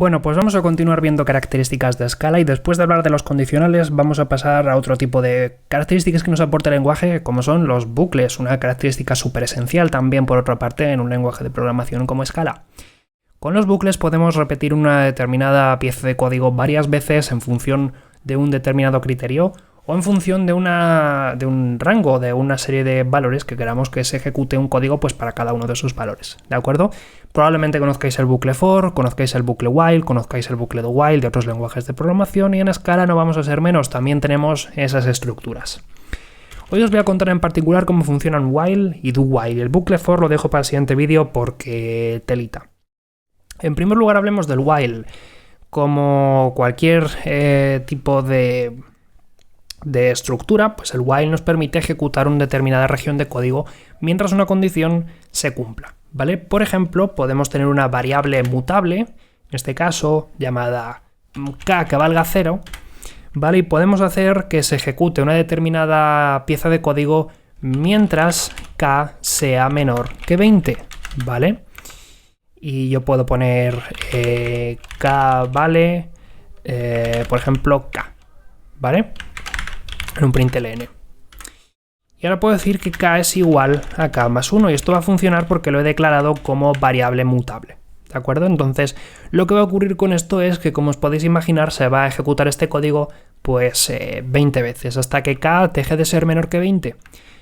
Bueno, pues vamos a continuar viendo características de escala y después de hablar de los condicionales vamos a pasar a otro tipo de características que nos aporta el lenguaje, como son los bucles, una característica súper esencial también por otra parte en un lenguaje de programación como Scala. Con los bucles podemos repetir una determinada pieza de código varias veces en función de un determinado criterio o en función de un rango, de una serie de valores que queramos que se ejecute un código pues para cada uno de sus valores, ¿de acuerdo? Probablemente conozcáis el bucle for, conozcáis el bucle while, conozcáis el bucle do while de otros lenguajes de programación y en Scala no vamos a ser menos, también tenemos esas estructuras. Hoy os voy a contar en particular cómo funcionan while y do while. El bucle for lo dejo para el siguiente vídeo porque telita. En primer lugar hablemos del while. Como cualquier tipo de estructura, pues el while nos permite ejecutar una determinada región de código mientras una condición se cumpla, ¿vale? Por ejemplo, podemos tener una variable mutable, en este caso llamada k que valga 0, ¿vale? Y podemos hacer que se ejecute una determinada pieza de código mientras k sea menor que 20, ¿vale? Y yo puedo poner k vale, por ejemplo, k, ¿vale? En un println. Y ahora puedo decir que k es igual a k más 1 y esto va a funcionar porque lo he declarado como variable mutable, ¿de acuerdo? Entonces lo que va a ocurrir con esto es que, como os podéis imaginar, se va a ejecutar este código pues 20 veces hasta que k deje de ser menor que 20.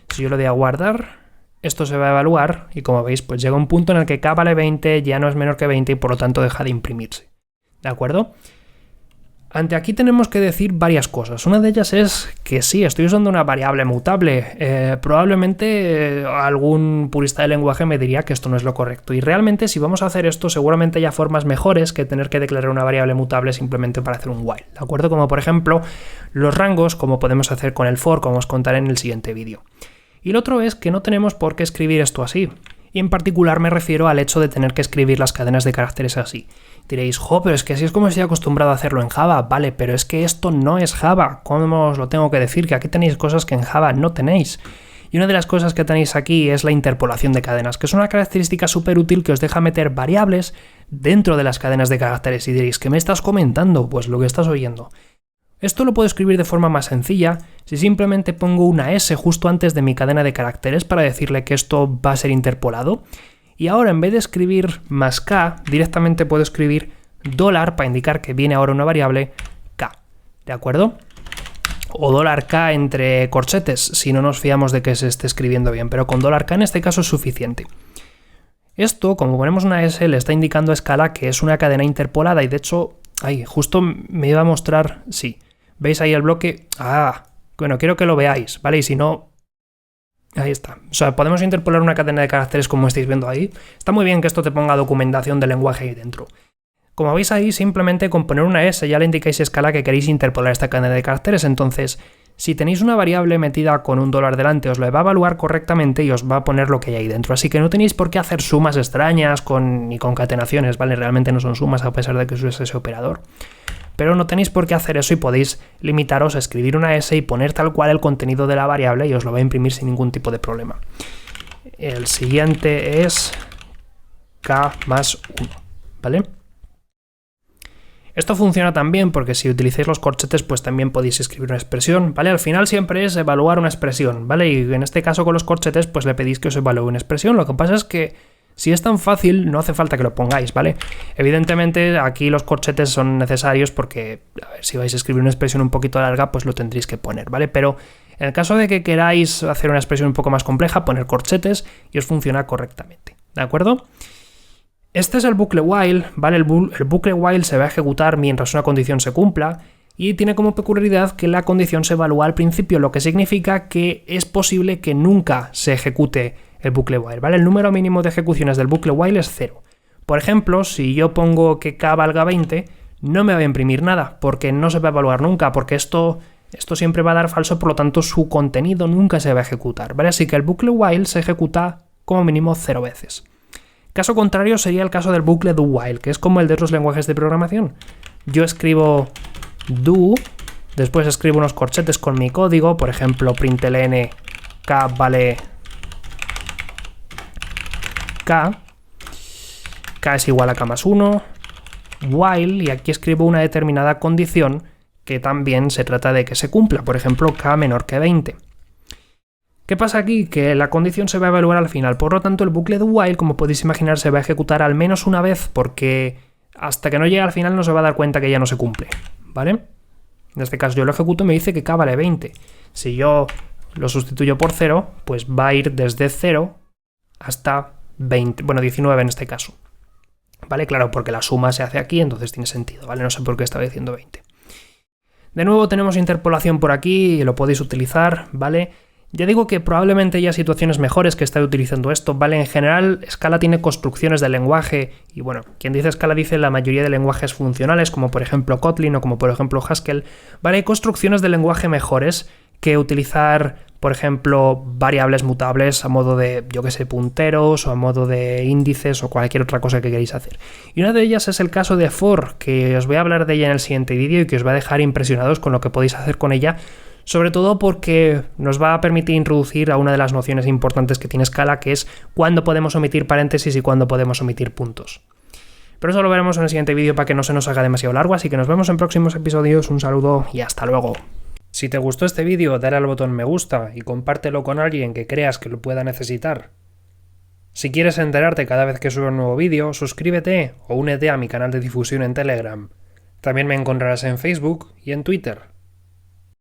Si yo lo doy a guardar, esto se va a evaluar y, como veis, pues llega un punto en el que k vale 20, ya no es menor que 20 y por lo tanto deja de imprimirse, ¿de acuerdo? Ante aquí tenemos que decir varias cosas. Una de ellas es que sí, estoy usando una variable mutable. Probablemente algún purista de lenguaje me diría que esto no es lo correcto. Y realmente, si vamos a hacer esto, seguramente haya formas mejores que tener que declarar una variable mutable simplemente para hacer un while, ¿de acuerdo? Como por ejemplo los rangos, como podemos hacer con el for, como os contaré en el siguiente vídeo. Y lo otro es que no tenemos por qué escribir esto así. Y en particular me refiero al hecho de tener que escribir las cadenas de caracteres así. Diréis, pero es que así es como estoy acostumbrado a hacerlo en Java. Vale, pero es que esto no es Java. ¿Cómo os lo tengo que decir? Que aquí tenéis cosas que en Java no tenéis. Y una de las cosas que tenéis aquí es la interpolación de cadenas, que es una característica súper útil que os deja meter variables dentro de las cadenas de caracteres. Y diréis, ¿qué me estás comentando? Pues lo que estás oyendo. Esto lo puedo escribir de forma más sencilla si simplemente pongo una S justo antes de mi cadena de caracteres para decirle que esto va a ser interpolado. Y ahora, en vez de escribir más k, directamente puedo escribir $, para indicar que viene ahora una variable k, ¿de acuerdo? O $k entre corchetes, si no nos fiamos de que se esté escribiendo bien, pero con $k en este caso es suficiente. Esto, como ponemos una S, le está indicando a Scala que es una cadena interpolada y de hecho, justo me iba a mostrar, sí. ¿Veis ahí el bloque? Bueno, quiero que lo veáis, ¿vale? Y si no, ahí está. O sea, podemos interpolar una cadena de caracteres como estáis viendo ahí. Está muy bien que esto te ponga documentación del lenguaje ahí dentro. Como veis ahí, simplemente con poner una S ya le indicáis a Scala que queréis interpolar esta cadena de caracteres. Entonces, si tenéis una variable metida con un $, delante, os la va a evaluar correctamente y os va a poner lo que hay ahí dentro. Así que no tenéis por qué hacer sumas extrañas ni concatenaciones, ¿vale? Realmente no son sumas a pesar de que uséis ese operador. Pero no tenéis por qué hacer eso y podéis limitaros a escribir una S y poner tal cual el contenido de la variable y os lo va a imprimir sin ningún tipo de problema. El siguiente es k más 1, ¿vale? Esto funciona también porque si utilizáis los corchetes pues también podéis escribir una expresión, ¿vale? Al final siempre es evaluar una expresión, ¿vale? Y en este caso con los corchetes pues le pedís que os evalúe una expresión. Lo que pasa es que si es tan fácil, no hace falta que lo pongáis, ¿vale? Evidentemente, aquí los corchetes son necesarios porque, a ver, si vais a escribir una expresión un poquito larga, pues lo tendréis que poner, ¿vale? Pero en el caso de que queráis hacer una expresión un poco más compleja, poner corchetes y os funciona correctamente, ¿de acuerdo? Este es el bucle while, ¿vale? El bucle while se va a ejecutar mientras una condición se cumpla y tiene como peculiaridad que la condición se evalúa al principio, lo que significa que es posible que nunca se ejecute el bucle while, ¿vale? El número mínimo de ejecuciones del bucle while es 0. Por ejemplo, si yo pongo que k valga 20, no me va a imprimir nada, porque no se va a evaluar nunca, porque esto siempre va a dar falso, por lo tanto su contenido nunca se va a ejecutar, ¿vale? Así que el bucle while se ejecuta como mínimo 0 veces. Caso contrario sería el caso del bucle do while, que es como el de otros lenguajes de programación. Yo escribo do, después escribo unos corchetes con mi código, por ejemplo, println k vale k es igual a k más 1, while y aquí escribo una determinada condición que también se trata de que se cumpla, por ejemplo, k menor que 20. ¿Qué pasa aquí? Que la condición se va a evaluar al final, por lo tanto el bucle de while, como podéis imaginar, se va a ejecutar al menos una vez porque hasta que no llegue al final no se va a dar cuenta que ya no se cumple, ¿vale? En este caso yo lo ejecuto y me dice que k vale 20. Si yo lo sustituyo por 0, pues va a ir desde 0 hasta 20, bueno, 19 en este caso. ¿Vale? Claro, porque la suma se hace aquí, entonces tiene sentido, ¿vale? No sé por qué estaba diciendo 20. De nuevo tenemos interpolación por aquí y lo podéis utilizar, ¿vale? Ya digo que probablemente haya situaciones mejores que estar utilizando esto, ¿vale? En general, Scala tiene construcciones del lenguaje y, bueno, quien dice Scala dice la mayoría de lenguajes funcionales, como por ejemplo Kotlin o como por ejemplo Haskell, ¿vale? Hay construcciones del lenguaje mejores que utilizar, por ejemplo, variables mutables a modo de, yo que sé, punteros o a modo de índices o cualquier otra cosa que queréis hacer. Y una de ellas es el caso de for, que os voy a hablar de ella en el siguiente vídeo y que os va a dejar impresionados con lo que podéis hacer con ella, sobre todo porque nos va a permitir introducir a una de las nociones importantes que tiene Scala, que es cuándo podemos omitir paréntesis y cuándo podemos omitir puntos. Pero eso lo veremos en el siguiente vídeo para que no se nos haga demasiado largo, así que nos vemos en próximos episodios. Un saludo y hasta luego. Si te gustó este vídeo, dale al botón me gusta y compártelo con alguien que creas que lo pueda necesitar. Si quieres enterarte cada vez que suba un nuevo vídeo, suscríbete o únete a mi canal de difusión en Telegram. También me encontrarás en Facebook y en Twitter.